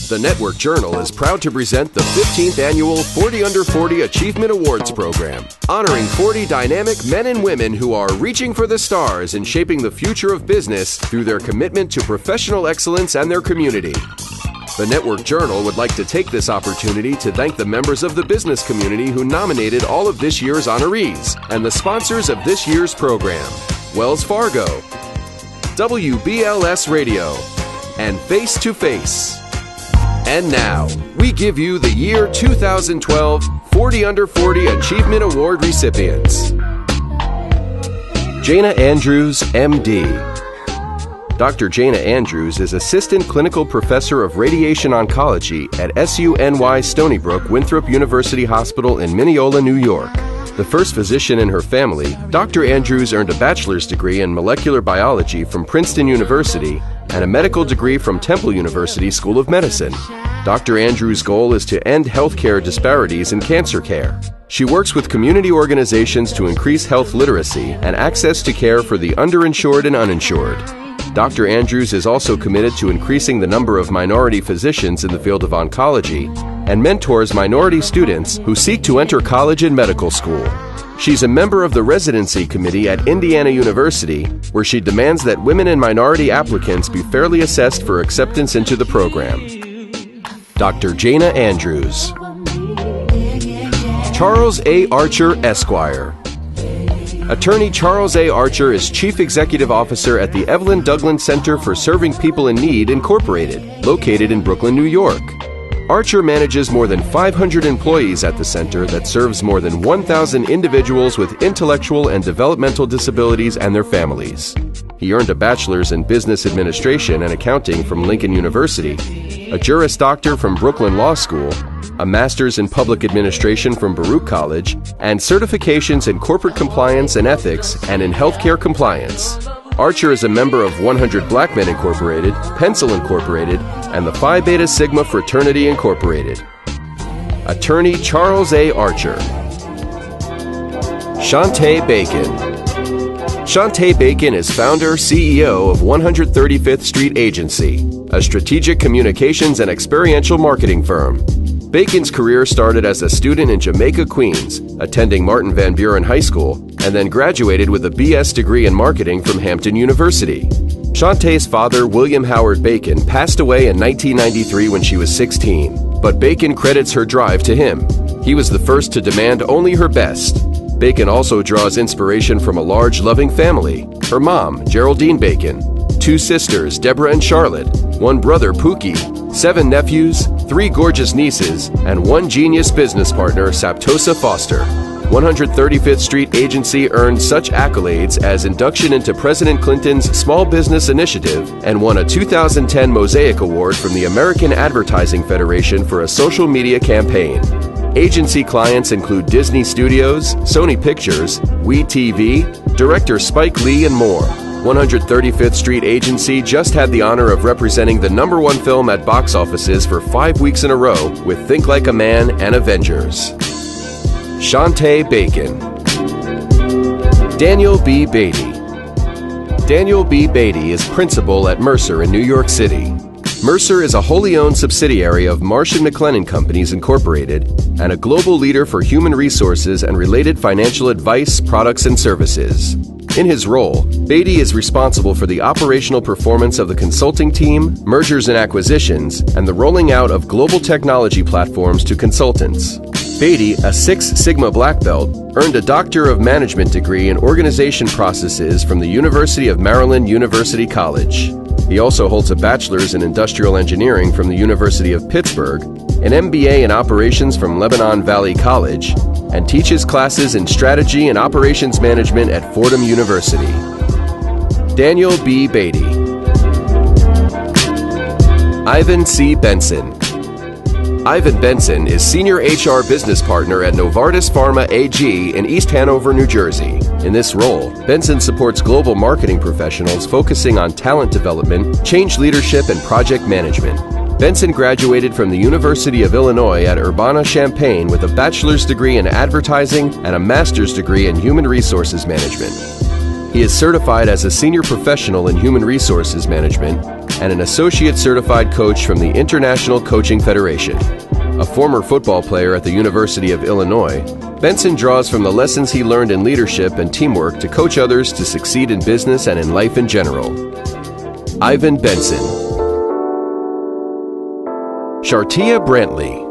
The Network Journal is proud to present the 15th annual 40 Under 40 Achievement Awards program, honoring 40 dynamic men and women who are reaching for the stars and shaping the future of business through their commitment to professional excellence and their community. The Network Journal would like to take this opportunity to thank the members of the business community who nominated all of this year's honorees and the sponsors of this year's program: Wells Fargo, WBLS Radio, and Face to Face. And now, we give you the year 2012 40 Under 40 Achievement Award recipients. Jana Andrews, MD. Dr. Jana Andrews is Assistant Clinical Professor of Radiation Oncology at SUNY Stony Brook Winthrop University Hospital in Mineola, New York. The first physician in her family, Dr. Andrews earned a bachelor's degree in molecular biology from Princeton University and a medical degree from Temple University School of Medicine. Dr. Andrews' goal is to end healthcare disparities in cancer care. She works with community organizations to increase health literacy and access to care for the underinsured and uninsured. Dr. Andrews is also committed to increasing the number of minority physicians in the field of oncology and mentors minority students who seek to enter college and medical school. She's a member of the residency committee at Indiana University, where she demands that women and minority applicants be fairly assessed for acceptance into the program. Dr. Jana Andrews. Charles A. Archer, Esquire. Attorney Charles A. Archer is Chief Executive Officer at the Evelyn Douglas Center for Serving People in Need, Incorporated, located in Brooklyn, New York. Archer manages more than 500 employees at the center that serves more than 1,000 individuals with intellectual and developmental disabilities and their families. He earned a bachelor's in business administration and accounting from Lincoln University, a Juris Doctor from Brooklyn Law School, a master's in public administration from Baruch College, and certifications in corporate compliance and ethics and in healthcare compliance. Archer is a member of 100 Black Men Incorporated, Pencil Incorporated, and the Phi Beta Sigma Fraternity Incorporated. Attorney Charles A. Archer. Shantae Bacon. Shantae Bacon is founder, CEO of 135th Street Agency, a strategic communications and experiential marketing firm. Bacon's career started as a student in Jamaica, Queens, attending Martin Van Buren High School, and then graduated with a BS degree in marketing from Hampton University. Shantae's father, William Howard Bacon, passed away in 1993 when she was 16, but Bacon credits her drive to him. He was the first to demand only her best. Bacon also draws inspiration from a large, loving family: her mom, Geraldine Bacon, 2 sisters, Deborah and Charlotte, 1 brother, Pookie, 7 nephews, 3 gorgeous nieces, and 1 genius business partner, Saptosa Foster. 135th Street Agency earned such accolades as induction into President Clinton's Small Business Initiative and won a 2010 Mosaic Award from the American Advertising Federation for a social media campaign. Agency clients include Disney Studios, Sony Pictures, WeTV, director Spike Lee, and more. 135th Street Agency just had the honor of representing the #1 film at box offices for 5 weeks in a row with Think Like a Man and Avengers. Shantae Bacon. Daniel B. Batty. Daniel B. Batty is principal at Mercer in New York City. Mercer is a wholly owned subsidiary of Marsh & McLennan Companies Incorporated and a global leader for human resources and related financial advice, products, and services. In his role, Batty is responsible for the operational performance of the consulting team, mergers and acquisitions, and the rolling out of global technology platforms to consultants. Batty, a 6 Sigma Black Belt, earned a Doctor of Management degree in Organization Processes from the University of Maryland University College. He also holds a Bachelor's in Industrial Engineering from the University of Pittsburgh, an MBA in Operations from Lebanon Valley College, and teaches classes in Strategy and Operations Management at Fordham University. Daniel B. Batty. Ivan C. Benson. Ivan Benson is Senior HR Business Partner at Novartis Pharma AG in East Hanover, New Jersey. In this role, Benson supports global marketing professionals focusing on talent development, change leadership, and project management. Benson graduated from the University of Illinois at Urbana-Champaign with a bachelor's degree in advertising and a master's degree in human resources management. He is certified as a senior professional in human resources management and an associate certified coach from the International Coaching Federation. A former football player at the University of Illinois, Benson draws from the lessons he learned in leadership and teamwork to coach others to succeed in business and in life in general. Ivan Benson. Shartia Brantley.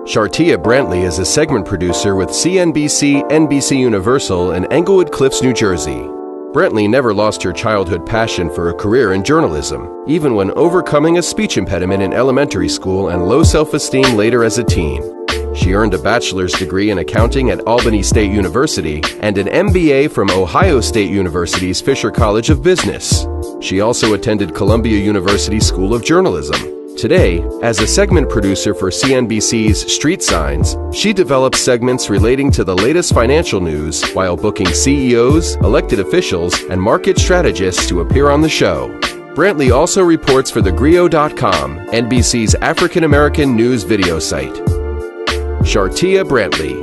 Shartia Brantley is a segment producer with CNBC, NBC Universal in Englewood Cliffs, New Jersey. Brantley never lost her childhood passion for a career in journalism, even when overcoming a speech impediment in elementary school and low self-esteem later as a teen. She earned a bachelor's degree in accounting at Albany State University and an MBA from Ohio State University's Fisher College of Business. She also attended Columbia University School of Journalism. Today, as a segment producer for CNBC's Street Signs, she develops segments relating to the latest financial news while booking CEOs, elected officials, and market strategists to appear on the show. Brantley also reports for thegrio.com, NBC's African American news video site. Shartia Brantley.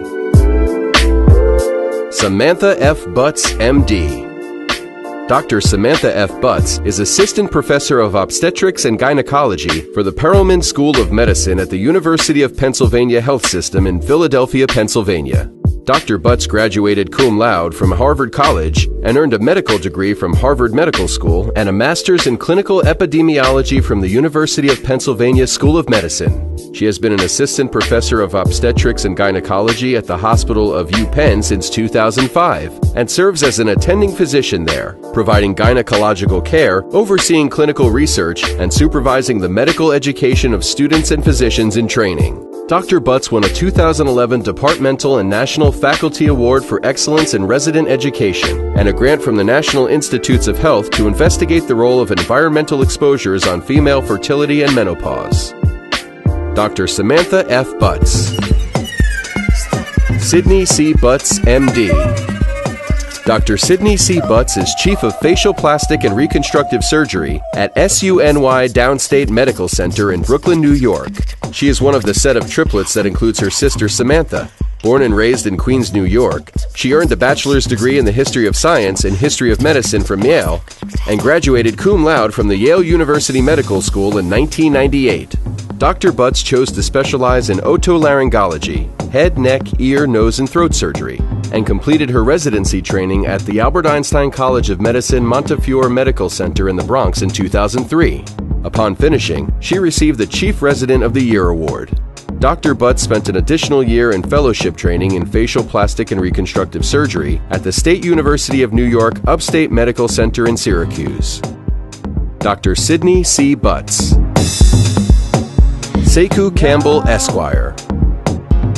Samantha F. Butts, M.D. Dr. Samantha F. Butts is Assistant Professor of Obstetrics and Gynecology for the Perelman School of Medicine at the University of Pennsylvania Health System in Philadelphia, Pennsylvania. Dr. Butts graduated cum laude from Harvard College and earned a medical degree from Harvard Medical School and a master's in clinical epidemiology from the University of Pennsylvania School of Medicine. She has been an assistant professor of obstetrics and gynecology at the Hospital of UPenn since 2005 and serves as an attending physician there, providing gynecological care, overseeing clinical research, and supervising the medical education of students and physicians in training. Dr. Butts won a 2011 Departmental and National Faculty Award for Excellence in Resident Education and a grant from the National Institutes of Health to investigate the role of environmental exposures on female fertility and menopause. Dr. Samantha F. Butts. Sidney C. Butts, M.D. Dr. Sidney C. Butts is Chief of Facial Plastic and Reconstructive Surgery at SUNY Downstate Medical Center in Brooklyn, New York. She is one of the set of triplets that includes her sister Samantha. Born and raised in Queens, New York, she earned a bachelor's degree in the History of Science and History of Medicine from Yale and graduated cum laude from the Yale University Medical School in 1998. Dr. Butts chose to specialize in otolaryngology, head, neck, ear, nose, and throat surgery, and completed her residency training at the Albert Einstein College of Medicine Montefiore Medical Center in the Bronx in 2003. Upon finishing, she received the Chief Resident of the Year award. Dr. Butts spent an additional year in fellowship training in facial plastic and reconstructive surgery at the State University of New York Upstate Medical Center in Syracuse. Dr. Sidney C. Butts. Sekou Campbell, Esquire.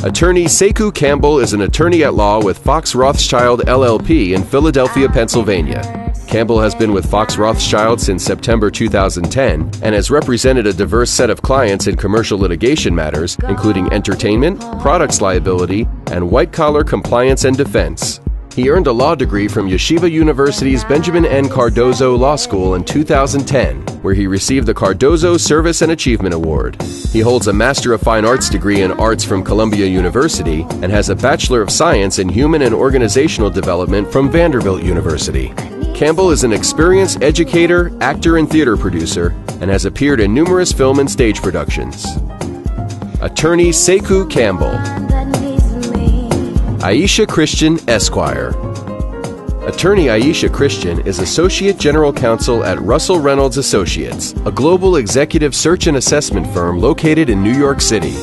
Attorney Sekou Campbell is an attorney at law with Fox Rothschild LLP in Philadelphia, Pennsylvania. Campbell has been with Fox Rothschild since September 2010 and has represented a diverse set of clients in commercial litigation matters, including entertainment, products liability, and white-collar compliance and defense. He earned a law degree from Yeshiva University's Benjamin N. Cardozo Law School in 2010, where he received the Cardozo Service and Achievement Award. He holds a Master of Fine Arts degree in Arts from Columbia University and has a Bachelor of Science in Human and Organizational Development from Vanderbilt University. Campbell is an experienced educator, actor, and theater producer, and has appeared in numerous film and stage productions. Attorney Sekou Campbell. Aisha Christian, Esquire. Attorney Aisha Christian is Associate General Counsel at Russell Reynolds Associates, a global executive search and assessment firm located in New York City.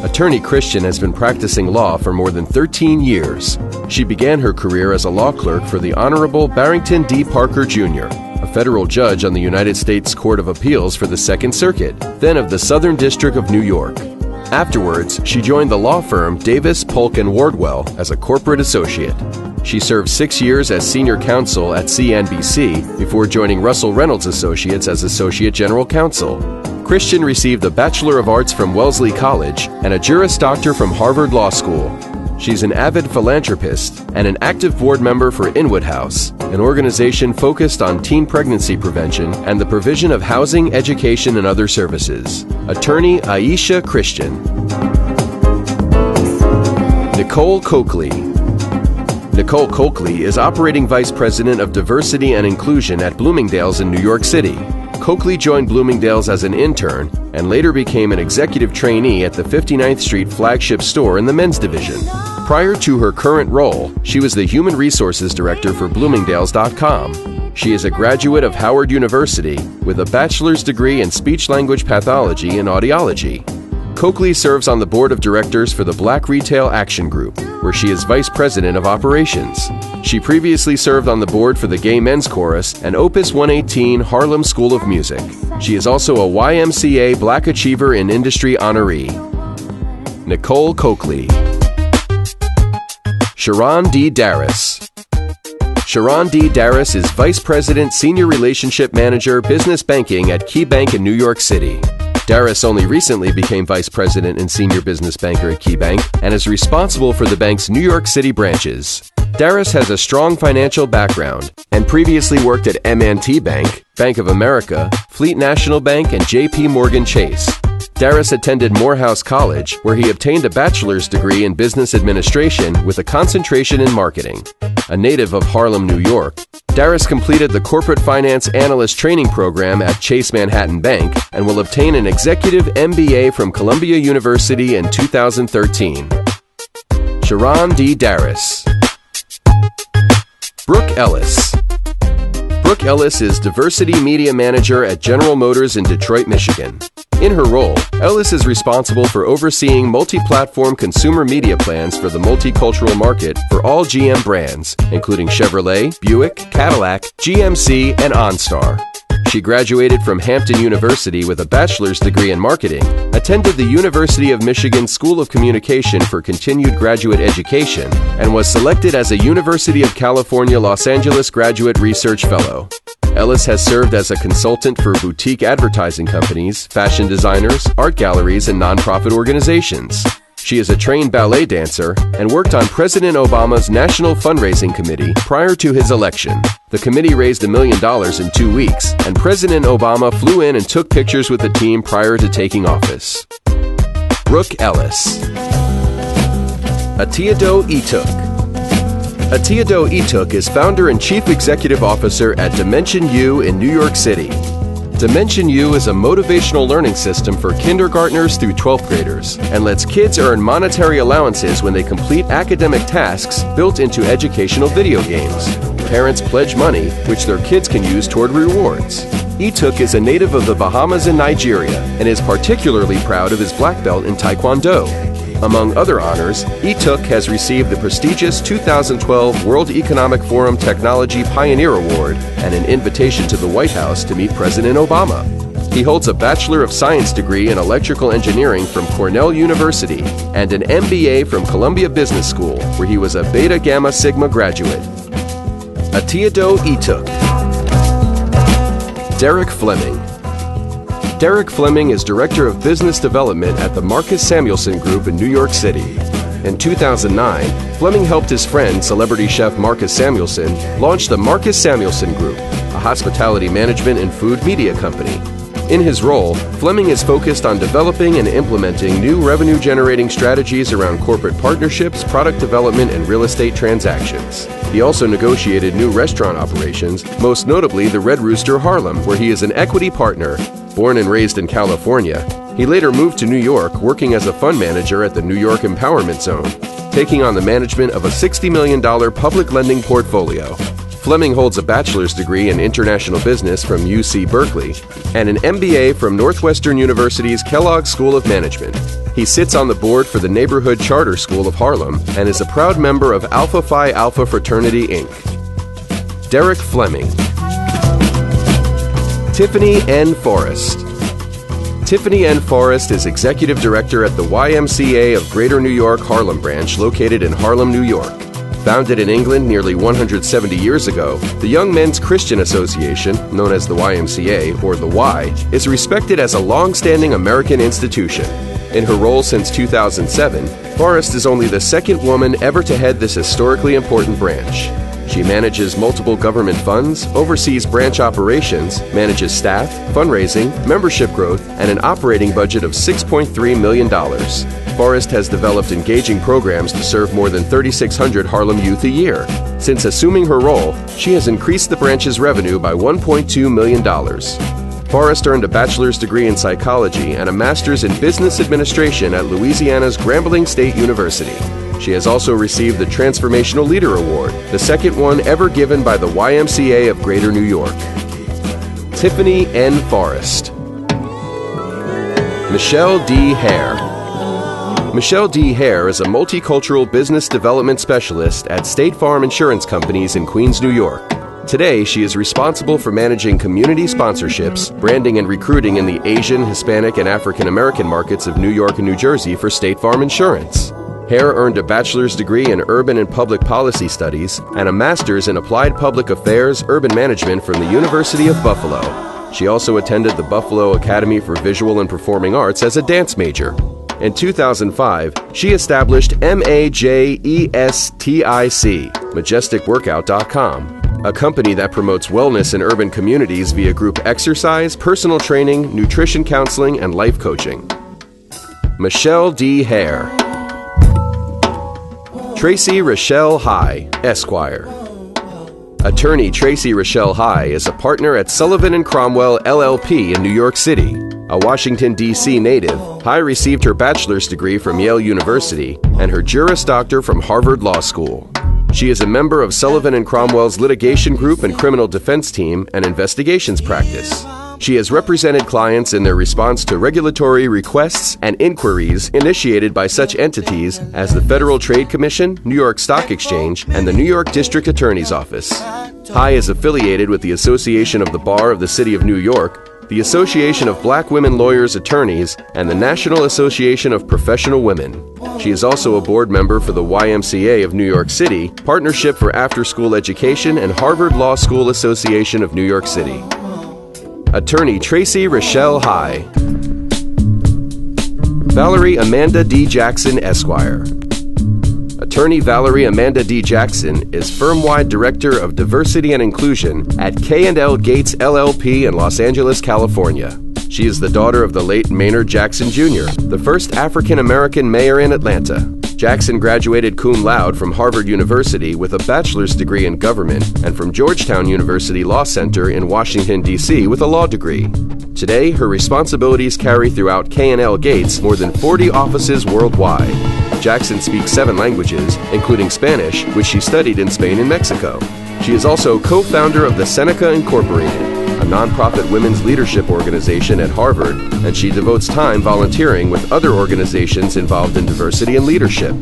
Attorney Christian has been practicing law for more than 13 years. She began her career as a law clerk for the Honorable Barrington D. Parker, Jr., a federal judge on the United States Court of Appeals for the Second Circuit, then of the Southern District of New York. Afterwards, she joined the law firm Davis, Polk & Wardwell as a corporate associate. She served 6 years as senior counsel at CNBC before joining Russell Reynolds Associates as associate general counsel. Christian received a Bachelor of Arts from Wellesley College and a Juris Doctor from Harvard Law School. She's an avid philanthropist and an active board member for Inwood House, an organization focused on teen pregnancy prevention and the provision of housing, education, and other services. Attorney Aisha Christian. Nicole Coakley. Nicole Kley is Operating Vice President of Diversity and Inclusion at Bloomingdale's in New York City. Kley joined Bloomingdale's as an intern and later became an executive trainee at the 59th Street flagship store in the men's division. Prior to her current role, she was the Human Resources Director for Bloomingdales.com. She is a graduate of Howard University with a bachelor's degree in speech-language pathology and audiology. Kley serves on the board of directors for the Black Retail Action Group, where she is Vice President of Operations. She previously served on the board for the Gay Men's Chorus and Opus 118 Harlem School of Music. She is also a YMCA Black Achiever in Industry honoree. Nicole Kley. Sharon D. Darus. Sharon D. Darus is Vice President, Senior Relationship Manager, Business Banking at Key Bank in New York City. Darus only recently became Vice President and Senior Business Banker at Key Bank and is responsible for the bank's New York City branches. Darus has a strong financial background and previously worked at M&T Bank, Bank of America, Fleet National Bank, and J.P. Morgan Chase. Darus attended Morehouse College, where he obtained a bachelor's degree in business administration with a concentration in marketing. A native of Harlem, New York, Darus completed the Corporate Finance Analyst Training Program at Chase Manhattan Bank and will obtain an Executive MBA from Columbia University in 2013. Sharon D. Darus. Brooke Ellis. Brooke Ellis is Diversity Media Manager at General Motors in Detroit, Michigan. In her role, Ellis is responsible for overseeing multi-platform consumer media plans for the multicultural market for all GM brands, including Chevrolet, Buick, Cadillac, GMC, and OnStar. She graduated from Hampton University with a bachelor's degree in marketing, attended the University of Michigan School of Communication for continued graduate education, and was selected as a University of California, Los Angeles Graduate Research Fellow. Ellis has served as a consultant for boutique advertising companies, fashion designers, art galleries, and nonprofit organizations. She is a trained ballet dancer and worked on President Obama's National Fundraising Committee prior to his election. The committee raised $1 million in 2 weeks, and President Obama flew in and took pictures with the team prior to taking office. Brooke Ellis. Atiado Ituk. Atiado Ituk is founder and chief executive officer at Dimension U in New York City. Dimension U is a motivational learning system for kindergartners through 12th graders and lets kids earn monetary allowances when they complete academic tasks built into educational video games. Parents pledge money, which their kids can use toward rewards. Ituk is a native of the Bahamas and Nigeria and is particularly proud of his black belt in Taekwondo. Among other honors, Ituk has received the prestigious 2012 World Economic Forum Technology Pioneer Award and an invitation to the White House to meet President Obama. He holds a Bachelor of Science degree in Electrical Engineering from Cornell University and an MBA from Columbia Business School, where he was a Beta Gamma Sigma graduate. Atiado Ituk. Derek Fleming. Derek Fleming is Director of Business Development at the Marcus Samuelsson Group in New York City. In 2009, Fleming helped his friend, celebrity chef Marcus Samuelsson, launch the Marcus Samuelsson Group, a hospitality management and food media company. In his role, Fleming is focused on developing and implementing new revenue-generating strategies around corporate partnerships, product development, and real estate transactions. He also negotiated new restaurant operations, most notably the Red Rooster Harlem, where he is an equity partner. Born and raised in California, he later moved to New York, working as a fund manager at the New York Empowerment Zone, taking on the management of a $60 million public lending portfolio. Fleming holds a bachelor's degree in international business from UC Berkeley and an MBA from Northwestern University's Kellogg School of Management. He sits on the board for the Neighborhood Charter School of Harlem and is a proud member of Alpha Phi Alpha Fraternity, Inc. Derek Fleming. Tiffany N. Forrest. Tiffany N. Forrest is Executive Director at the YMCA of Greater New York Harlem branch located in Harlem, New York. Founded in England nearly 170 years ago, the Young Men's Christian Association, known as the YMCA, or the Y, is respected as a long-standing American institution. In her role since 2007, Forrest is only the second woman ever to head this historically important branch. She manages multiple government funds, oversees branch operations, manages staff, fundraising, membership growth, and an operating budget of $6.3 million. Forrest has developed engaging programs to serve more than 3,600 Harlem youth a year. Since assuming her role, she has increased the branch's revenue by $1.2 million. Forrest earned a bachelor's degree in psychology and a master's in business administration at Louisiana's Grambling State University. She has also received the Transformational Leader Award, the second one ever given by the YMCA of Greater New York. Tiffany N. Forrest. Michelle D. Hare. Michelle D. Hare is a multicultural business development specialist at State Farm Insurance Companies in Queens, New York. Today, she is responsible for managing community sponsorships, branding and recruiting in the Asian, Hispanic, and African American markets of New York and New Jersey for State Farm Insurance. Hare earned a bachelor's degree in Urban and Public Policy Studies and a master's in Applied Public Affairs Urban Management from the University of Buffalo. She also attended the Buffalo Academy for Visual and Performing Arts as a dance major. In 2005, she established MAJESTIC, MajesticWorkout.com, a company that promotes wellness in urban communities via group exercise, personal training, nutrition counseling, and life coaching. Michelle D. Hare. Tracy Rochelle High, Esquire. Attorney Tracy Rochelle High is a partner at Sullivan & Cromwell LLP in New York City. A Washington, D.C. native, High received her bachelor's degree from Yale University and her Juris Doctor from Harvard Law School. She is a member of Sullivan & Cromwell's litigation group and criminal defense team and investigations practice. She has represented clients in their response to regulatory requests and inquiries initiated by such entities as the Federal Trade Commission, New York Stock Exchange, and the New York District Attorney's Office. High is affiliated with the Association of the Bar of the City of New York, the Association of Black Women Lawyers Attorneys, and the National Association of Professional Women. She is also a board member for the YMCA of New York City, Partnership for After-School Education, and Harvard Law School Association of New York City. Attorney Tracy Rochelle High. Valerie Amanda D. Jackson, Esquire. Attorney Valerie Amanda D. Jackson is firm-wide Director of Diversity and Inclusion at K&L Gates LLP in Los Angeles, California. She is the daughter of the late Maynard Jackson Jr., the first African-American mayor in Atlanta. Jackson graduated cum laude from Harvard University with a bachelor's degree in government and from Georgetown University Law Center in Washington, D.C. with a law degree. Today, her responsibilities carry throughout K&L Gates more than 40 offices worldwide. Jackson speaks 7 languages, including Spanish, which she studied in Spain and Mexico. She is also co-founder of the Seneca Incorporated, a nonprofit women's leadership organization at Harvard, and she devotes time volunteering with other organizations involved in diversity and leadership.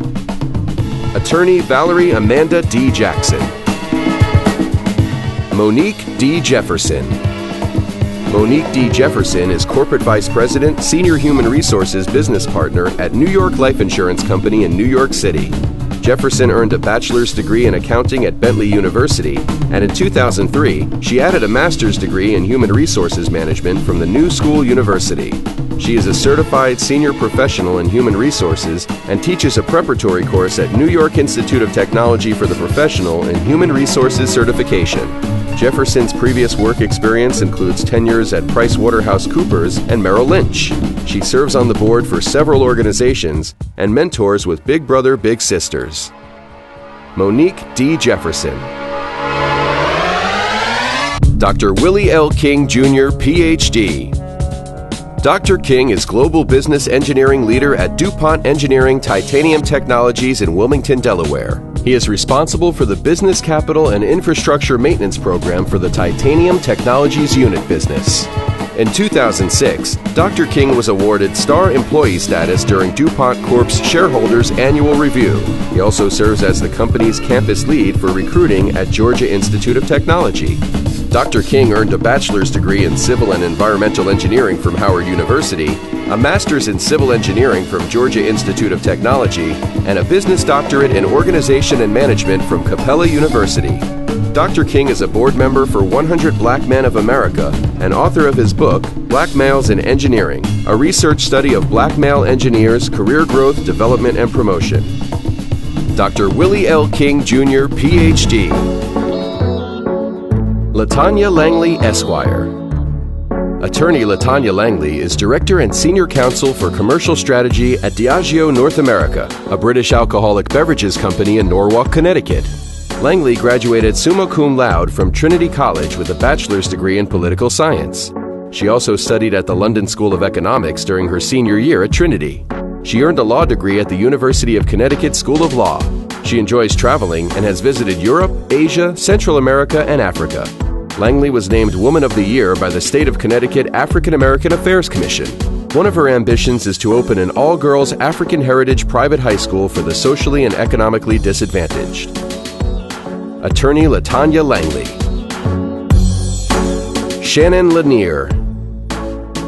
Attorney Valerie Amanda D. Jackson. Monique D. Jefferson. Monique D. Jefferson is Corporate Vice President, Senior Human Resources Business Partner at New York Life Insurance Company in New York City. Jefferson earned a bachelor's degree in accounting at Bentley University, and in 2003, she added a master's degree in human resources management from the New School University. She is a certified senior professional in human resources and teaches a preparatory course at New York Institute of Technology for the Professional in Human Resources Certification. Jefferson's previous work experience includes tenures at PricewaterhouseCoopers and Merrill Lynch. She serves on the board for several organizations and mentors with Big Brother Big Sisters. Monique D. Jefferson. Dr. Willie L. King, Jr., Ph.D. Dr. King is Global Business Engineering Leader at DuPont Engineering Titanium Technologies in Wilmington, Delaware. He is responsible for the Business Capital and Infrastructure Maintenance Program for the Titanium Technologies Unit business. In 2006, Dr. King was awarded Star Employee status during DuPont Corp's Shareholders Annual Review. He also serves as the company's campus lead for recruiting at Georgia Institute of Technology. Dr. King earned a bachelor's degree in Civil and Environmental Engineering from Howard University, a master's in Civil Engineering from Georgia Institute of Technology, and a business doctorate in Organization and Management from Capella University. Dr. King is a board member for 100 Black Men of America and author of his book, Black Males in Engineering, a research study of black male engineers' career growth, development, and promotion. Dr. Willie L. King, Jr., Ph.D. Latanya Langley, Esquire. Attorney LaTanya Langley is Director and Senior Counsel for Commercial Strategy at Diageo North America, a British alcoholic beverages company in Norwalk, Connecticut. Langley graduated summa cum laude from Trinity College with a bachelor's degree in political science. She also studied at the London School of Economics during her senior year at Trinity. She earned a law degree at the University of Connecticut School of Law. She enjoys traveling and has visited Europe, Asia, Central America, and Africa. Langley was named Woman of the Year by the State of Connecticut African American Affairs Commission. One of her ambitions is to open an all-girls African heritage private high school for the socially and economically disadvantaged. Attorney LaTanya Langley. Shannon Lenir.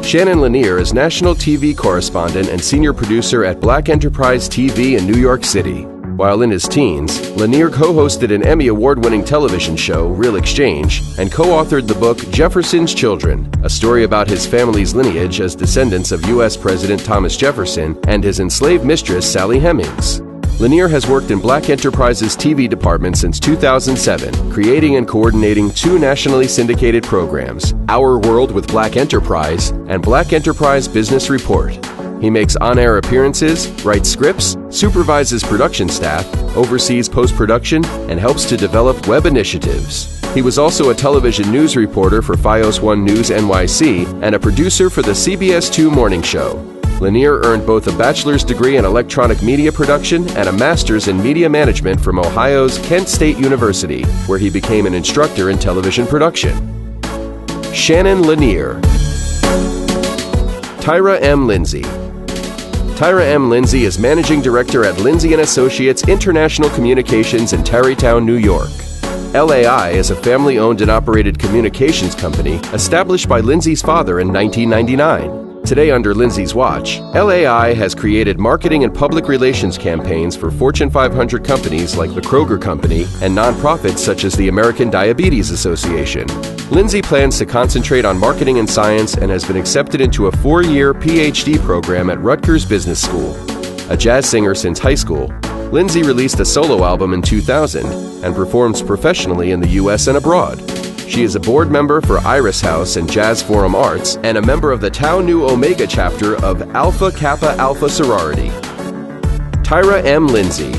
Shannon Lenir is national TV correspondent and senior producer at Black Enterprise TV in New York City. While in his teens, Lenir co-hosted an Emmy Award-winning television show, Real Exchange, and co-authored the book Jefferson's Children, a story about his family's lineage as descendants of U.S. President Thomas Jefferson and his enslaved mistress, Sally Hemings. Lenir has worked in Black Enterprise's TV department since 2007, creating and coordinating 2 nationally syndicated programs, Our World with Black Enterprise and Black Enterprise Business Report. He makes on-air appearances, writes scripts, supervises production staff, oversees post-production, and helps to develop web initiatives. He was also a television news reporter for FiOS 1 News NYC and a producer for the CBS 2 Morning Show. Lenir earned both a bachelor's degree in electronic media production and a master's in media management from Ohio's Kent State University, where he became an instructor in television production. Shannon Lenir. Tyra M. Lindsay. Tyra M. Lindsay is Managing Director at Lindsay & Associates International Communications in Tarrytown, New York. LAI is a family-owned and operated communications company established by Lindsay's father in 1999. Today, under Lindsay's watch, LAI has created marketing and public relations campaigns for Fortune 500 companies like the Kroger Company and nonprofits such as the American Diabetes Association. Lindsay plans to concentrate on marketing and science and has been accepted into a 4-year PhD program at Rutgers Business School. A jazz singer since high school, Lindsay released a solo album in 2000 and performs professionally in the U.S. and abroad. She is a board member for Iris House and Jazz Forum Arts and a member of the Tau Nu Omega chapter of Alpha Kappa Alpha Sorority. Tyra M. Lindsay.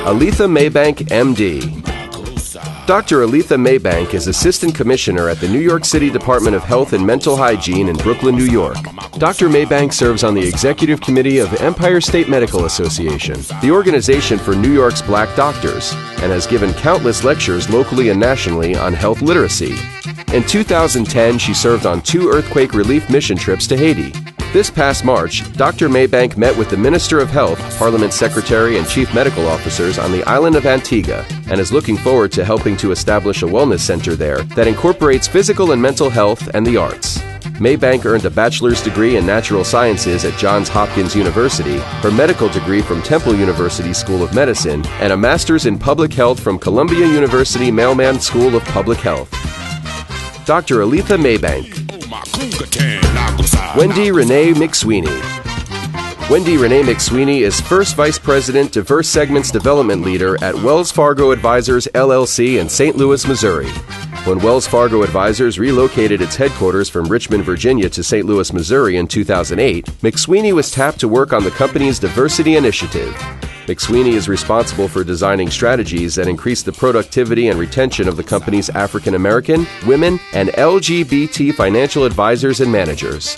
Aletha Maybank, M.D. Dr. Aletha Maybank is Assistant Commissioner at the New York City Department of Health and Mental Hygiene in Brooklyn, New York. Dr. Maybank serves on the Executive Committee of Empire State Medical Association, the organization for New York's black doctors, and has given countless lectures locally and nationally on health literacy. In 2010, she served on 2 earthquake relief mission trips to Haiti. This past March, Dr. Maybank met with the Minister of Health, Parliament Secretary, and Chief Medical Officers on the island of Antigua and is looking forward to helping to establish a wellness center there that incorporates physical and mental health and the arts. Maybank earned a bachelor's degree in natural sciences at Johns Hopkins University, her medical degree from Temple University School of Medicine, and a master's in public health from Columbia University Mailman School of Public Health. Dr. Aletha Maybank. Wendy Renee Mcweene. Wendy Renee Mcweene is First Vice President, Diverse Segments Development Leader at Wells Fargo Advisors, LLC in St. Louis, Missouri. When Wells Fargo Advisors relocated its headquarters from Richmond, Virginia to St. Louis, Missouri in 2008, Mcweene was tapped to work on the company's diversity initiative. Mcweene is responsible for designing strategies that increase the productivity and retention of the company's African American, women, and LGBT financial advisors and managers.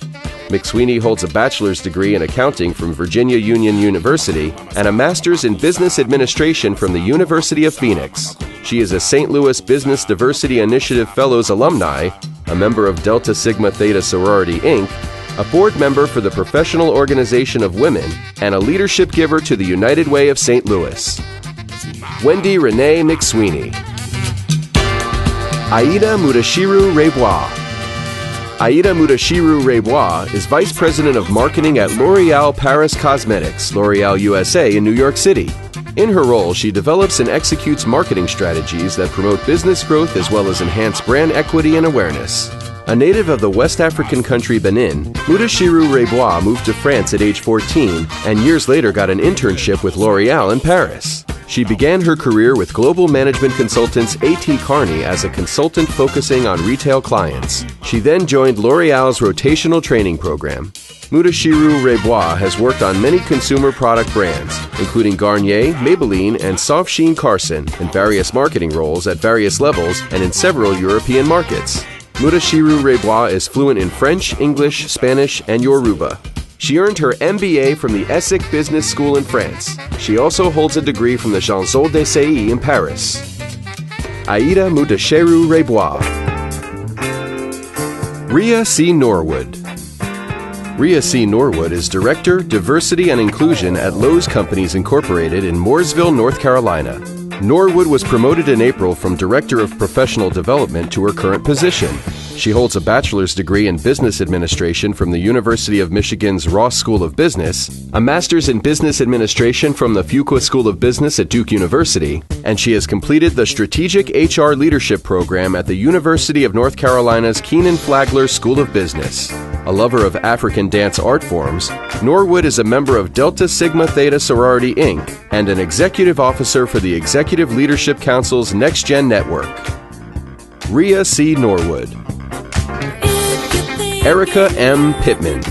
Mcweene holds a bachelor's degree in accounting from Virginia Union University and a master's in business administration from the University of Phoenix. She is a St. Louis Business Diversity Initiative Fellows alumni, a member of Delta Sigma Theta Sorority, Inc., a board member for the Professional Organization of Women, and a leadership giver to the United Way of St. Louis. Wendy Renee Mcweene. Aida Mudashiru Rebois. Aida Mudashiru Rebois is Vice President of Marketing at L'Oréal Paris Cosmetics, L'Oréal USA in New York City. In her role, she develops and executes marketing strategies that promote business growth as well as enhance brand equity and awareness. A native of the West African country Benin, Mudashiru Rebois moved to France at age 14 and years later got an internship with L'Oréal in Paris. She began her career with global management consultants A.T. Kearney as a consultant focusing on retail clients. She then joined L'Oréal's rotational training program. Mudashiru Rebois has worked on many consumer product brands, including Garnier, Maybelline, and Soft Sheen Carson, in various marketing roles at various levels and in several European markets. Mudashiru Rebois is fluent in French, English, Spanish, and Yoruba. She earned her MBA from the ESSEC Business School in France. She also holds a degree from the École des Sciences in Paris. Aida Mudashiru Rebois. Rhea C. Norwood. Rhea C. Norwood is Director, Diversity and Inclusion at Lowe's Companies Incorporated in Mooresville, North Carolina. Norwood was promoted in April from Director of Professional Development to her current position. She holds a bachelor's degree in Business Administration from the University of Michigan's Ross School of Business, a master's in Business Administration from the Fuqua School of Business at Duke University, and she has completed the Strategic HR Leadership Program at the University of North Carolina's Keenan Flagler School of Business. A lover of African dance art forms, Norwood is a member of Delta Sigma Theta Sorority Inc. and an executive officer for the Executive Leadership Council's Next Gen Network. Rhea C. Norwood. Erica M. Pitman.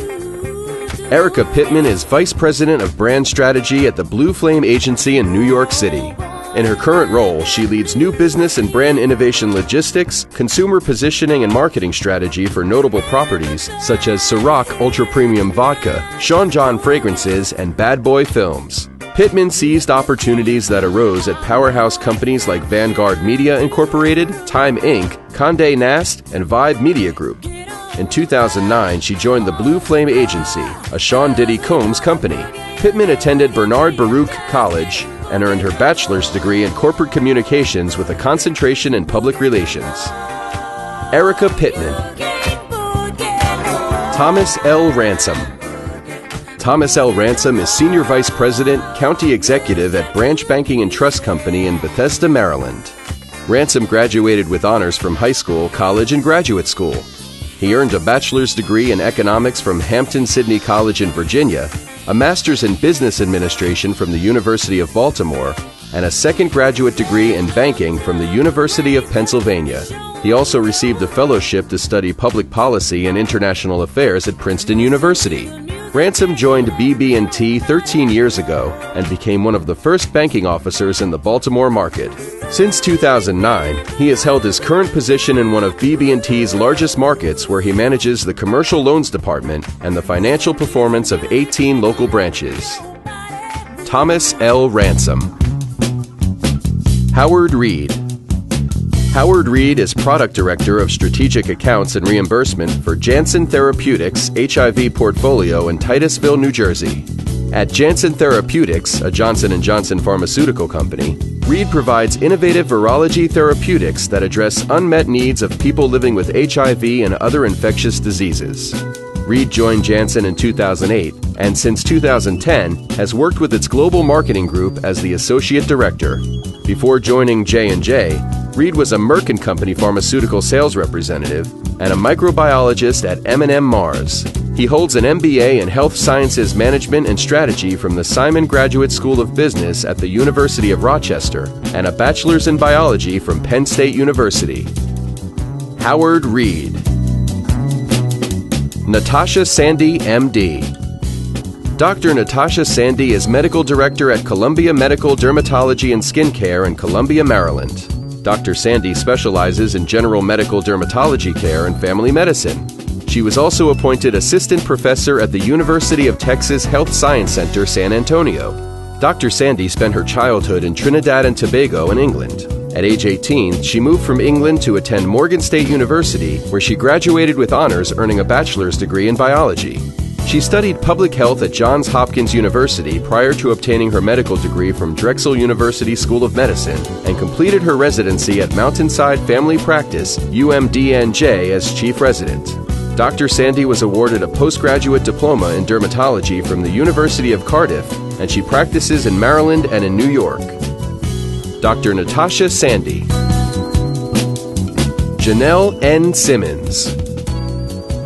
Erica Pitman is Vice President of Brand Strategy at the Blue Flame Agency in New York City. In her current role, she leads new business and brand innovation logistics, consumer positioning and marketing strategy for notable properties such as Ciroc Ultra Premium Vodka, Sean John Fragrances, and Bad Boy Films. Pitman seized opportunities that arose at powerhouse companies like Vanguard Media Incorporated, Time Inc., Condé Nast, and Vibe Media Group. In 2009, she joined the Blue Flame Agency, a Sean Diddy Combs company. Pitman attended Bernard Baruch College and earned her bachelor's degree in corporate communications with a concentration in public relations. Erica Pitman. Thomas L. Ransom. Thomas L. Ransom is Senior Vice President, County Executive at Branch Banking and Trust Company in Bethesda, Maryland. Ransom graduated with honors from high school, college, and graduate school. He earned a bachelor's degree in economics from Hampton-Sydney College in Virginia, a master's in business administration from the University of Baltimore, and a second graduate degree in banking from the University of Pennsylvania. He also received a fellowship to study public policy and international affairs at Princeton University. Ransom joined BB&T 13 years ago and became one of the first banking officers in the Baltimore market. Since 2009, he has held his current position in one of BB&T's largest markets, where he manages the commercial loans department and the financial performance of 18 local branches. Thomas L. Ransom. Howard Reed. Howard Reed is Product Director of Strategic Accounts and Reimbursement for Janssen Therapeutics' HIV portfolio in Titusville, New Jersey. At Janssen Therapeutics, a Johnson & Johnson pharmaceutical company, Reed provides innovative virology therapeutics that address unmet needs of people living with HIV and other infectious diseases. Reed joined Janssen in 2008 and since 2010 has worked with its global marketing group as the Associate Director. Before joining J&J, Reed was a Merck & Company pharmaceutical sales representative and a microbiologist at M&M Mars. He holds an MBA in Health Sciences Management and Strategy from the Simon Graduate School of Business at the University of Rochester and a bachelor's in biology from Penn State University. Howard Reed. Natasha Sandy, MD. Dr. Natasha Sandy is Medical Director at Columbia Medical Dermatology and Skincare in Columbia, Maryland. Dr. Sandy specializes in general medical dermatology care and family medicine. She was also appointed Assistant Professor at the University of Texas Health Science Center, San Antonio. Dr. Sandy spent her childhood in Trinidad and Tobago in England. At age 18, she moved from England to attend Morgan State University, where she graduated with honors, earning a bachelor's degree in biology. She studied public health at Johns Hopkins University prior to obtaining her medical degree from Drexel University School of Medicine and completed her residency at Mountainside Family Practice, UMDNJ, as chief resident. Dr. Sandy was awarded a postgraduate diploma in dermatology from the University of Cardiff, and she practices in Maryland and in New York. Dr. Natasha Sandy. Janelle N. Simmons.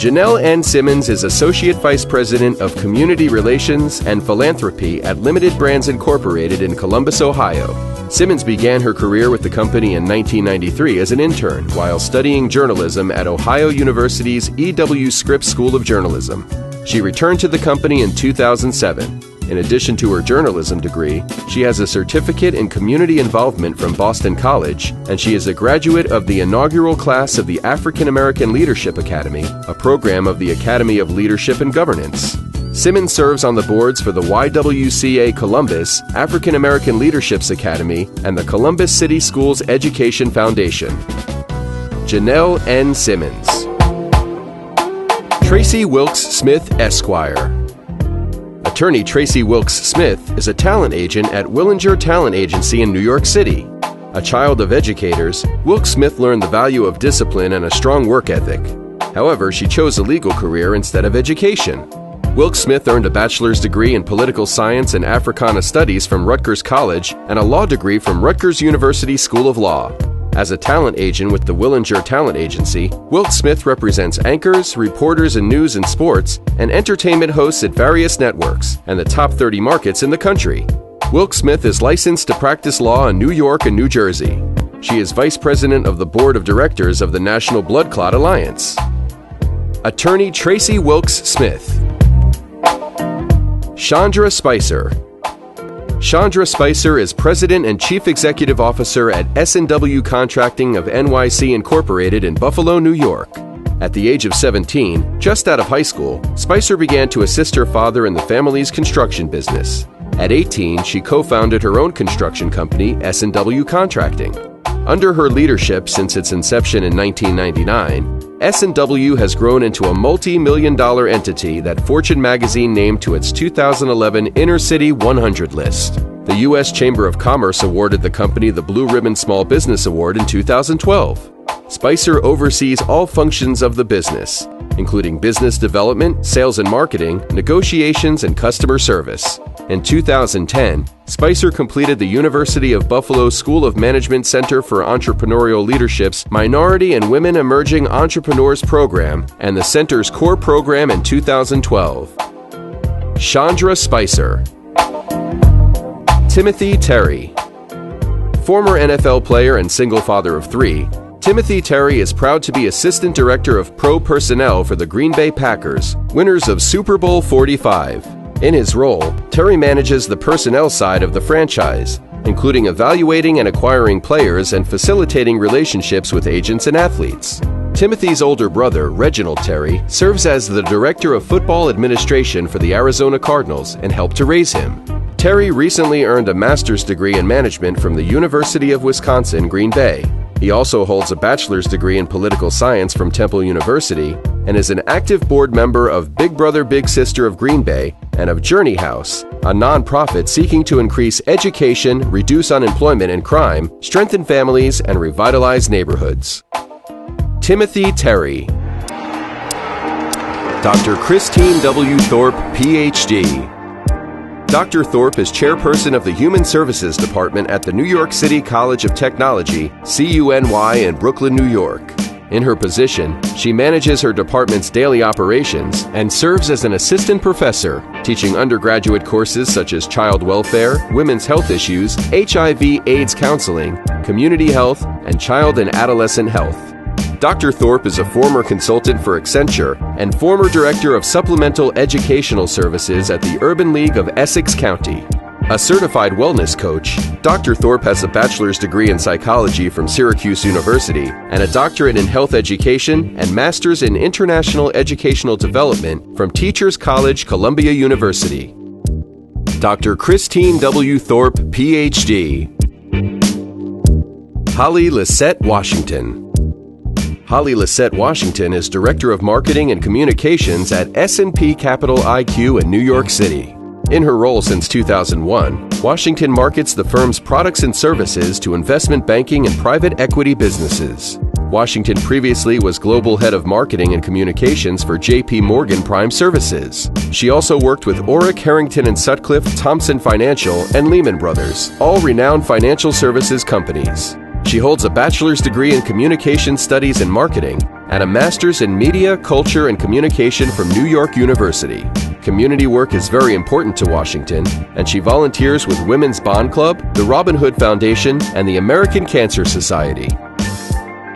Janelle N. Simmons is Associate Vice President of Community Relations and Philanthropy at Limited Brands Incorporated in Columbus, Ohio. Simmons began her career with the company in 1993 as an intern while studying journalism at Ohio University's E.W. Scripps School of Journalism. She returned to the company in 2007. In addition to her journalism degree, she has a certificate in community involvement from Boston College, and she is a graduate of the inaugural class of the African American Leadership Academy, a program of the Academy of Leadership and Governance. Simmons serves on the boards for the YWCA Columbus, African American Leaderships Academy, and the Columbus City Schools Education Foundation. Janelle N. Simmons. Tracy Wilkes Smith, Esquire. Attorney Tracy Wilkes Smith is a talent agent at Willinger Talent Agency in New York City. A child of educators, Wilkes Smith learned the value of discipline and a strong work ethic. However, she chose a legal career instead of education. Wilkes Smith earned a bachelor's degree in political science and Africana studies from Rutgers College and a law degree from Rutgers University School of Law. As a talent agent with the Willinger Talent Agency, Wilkes Smith represents anchors, reporters in news and sports, and entertainment hosts at various networks and the top 30 markets in the country. Wilkes Smith is licensed to practice law in New York and New Jersey. She is vice president of the board of directors of the National Blood Clot Alliance. Attorney Tracy Wilkes Smith. Chandra Spicer. Chandra Spicer is President and Chief Executive Officer at S&W Contracting of NYC Incorporated in Buffalo, New York. At the age of 17, just out of high school, Spicer began to assist her father in the family's construction business. At 18, she co-founded her own construction company, S&W Contracting. Under her leadership since its inception in 1999, S&W has grown into a multi-million-dollar entity that Fortune magazine named to its 2011 Inner City 100 list. The U.S. Chamber of Commerce awarded the company the Blue Ribbon Small Business Award in 2012. Spicer oversees all functions of the business, including business development, sales and marketing, negotiations, and customer service. In 2010, Spicer completed the University of Buffalo School of Management Center for Entrepreneurial Leadership's Minority and Women Emerging Entrepreneurs Program and the center's core program in 2012. Chandra Spicer. Timothy Terry. Former NFL player and single father of three, Timothy Terry is proud to be Assistant Director of Pro Personnel for the Green Bay Packers, winners of Super Bowl 45. In his role, Terry manages the personnel side of the franchise, including evaluating and acquiring players and facilitating relationships with agents and athletes. Timothy's older brother, Reginald Terry, serves as the Director of Football Administration for the Arizona Cardinals and helped to raise him. Terry recently earned a master's degree in management from the University of Wisconsin, Green Bay. He also holds a bachelor's degree in political science from Temple University and is an active board member of Big Brother Big Sister of Green Bay and of Journey House, a nonprofit seeking to increase education, reduce unemployment and crime, strengthen families, and revitalize neighborhoods. Timothy Terry. Dr. Christine W. Thorp, Ph.D. Dr. Thorp is chairperson of the Human Services Department at the New York City College of Technology, CUNY, in Brooklyn, New York. In her position, she manages her department's daily operations and serves as an assistant professor, teaching undergraduate courses such as child welfare, women's health issues, HIV/AIDS counseling, community health, and child and adolescent health. Dr. Thorp is a former consultant for Accenture and former director of supplemental educational services at the Urban League of Essex County. A certified wellness coach, Dr. Thorp has a bachelor's degree in psychology from Syracuse University and a doctorate in health education and master's in international educational development from Teachers College, Columbia University. Dr. Christine W. Thorp, Ph.D. Holly Lissette Washington. Holly Lissette Washington is Director of Marketing and Communications at S&P Capital IQ in New York City. In her role since 2001, Washington markets the firm's products and services to investment banking and private equity businesses. Washington previously was Global Head of Marketing and Communications for J.P. Morgan Prime Services. She also worked with Orrick, Harrington & Sutcliffe, Thompson Financial, and Lehman Brothers, all renowned financial services companies. She holds a bachelor's degree in Communication Studies and Marketing and a master's in Media, Culture, and Communication from New York University. Community work is very important to Washington, and she volunteers with Women's Bond Club, the Robin Hood Foundation, and the American Cancer Society.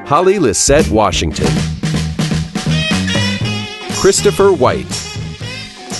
Holly Lissette Washington. Christopher White.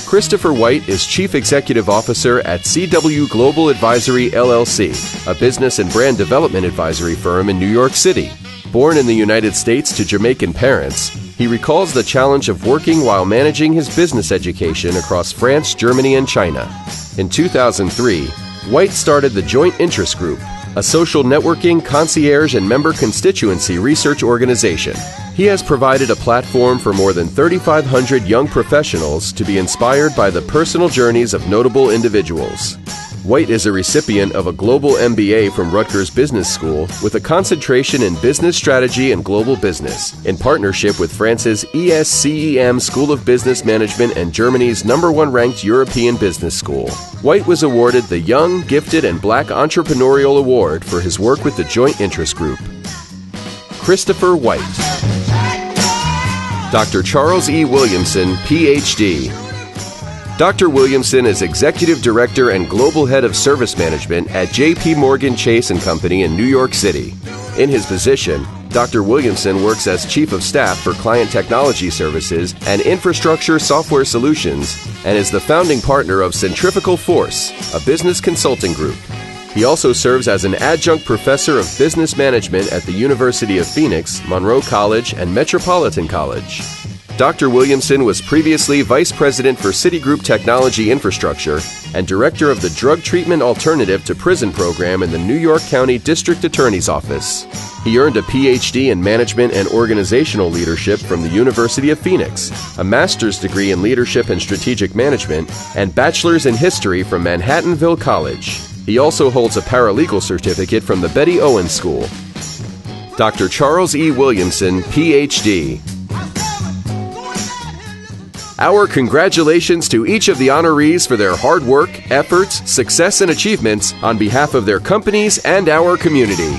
Christopher White is Chief Executive Officer at CW Global Advisory LLC, a business and brand development advisory firm in New York City. Born in the United States to Jamaican parents, he recalls the challenge of working while managing his business education across France, Germany, and China. In 2003, White started the Joint Interest Group, a social networking, concierge, and member constituency research organization. He has provided a platform for more than 3,500 young professionals to be inspired by the personal journeys of notable individuals. White is a recipient of a global MBA from Rutgers Business School with a concentration in business strategy and global business, in partnership with France's ESCEM School of Business Management and Germany's #1 ranked European Business School. White was awarded the Young, Gifted, and Black Entrepreneurial Award for his work with the Joint Interest Group. Christopher White. Dr. Charles E. Williamson, Ph.D. Dr. Williamson is Executive Director and Global Head of Service Management at J.P. Morgan Chase & Company in New York City. In his position, Dr. Williamson works as Chief of Staff for Client Technology Services and Infrastructure Software Solutions and is the founding partner of Centrifugal Force, a business consulting group. He also serves as an adjunct professor of business management at the University of Phoenix, Monroe College, and Metropolitan College. Dr. Williamson was previously Vice President for Citigroup Technology Infrastructure and Director of the Drug Treatment Alternative to Prison Program in the New York County District Attorney's Office. He earned a Ph.D. in Management and Organizational Leadership from the University of Phoenix, a master's degree in Leadership and Strategic Management, and bachelor's in History from Manhattanville College. He also holds a paralegal certificate from the Betty Owens School. Dr. Charles E. Williamson, Ph.D. Our congratulations to each of the honorees for their hard work, efforts, success, and achievements on behalf of their companies and our community.